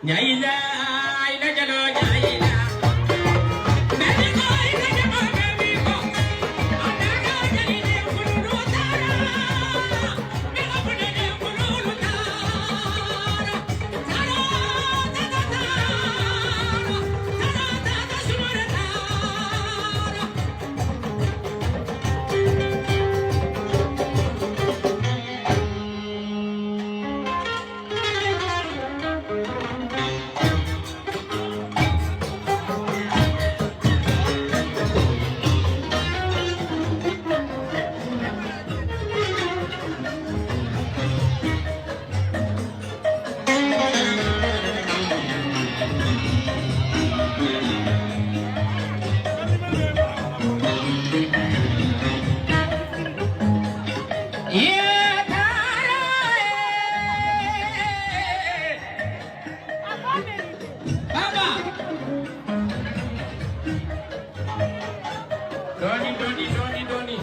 Nyaila, ila jalo nyaila. Baby boy, baby boy, baby boy. Anaga jali ne kululu tara. Mega pune ne kululu tara. Tara, tara, tara. Tara, tara, sumara tara. Yeah, Baba. Doni.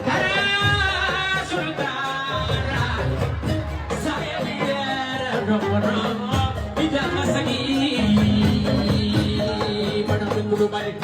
Tara, sultana. Saya lihat romo-romo di dalam segi. Pada minggu balik.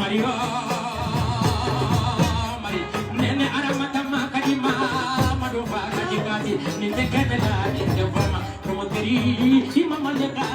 Mario, Mari, Nene Aramata Makadima, Madoba, Kajikati, Ninte Kevela, Ninte Vama, Promoteri, Imama Lega.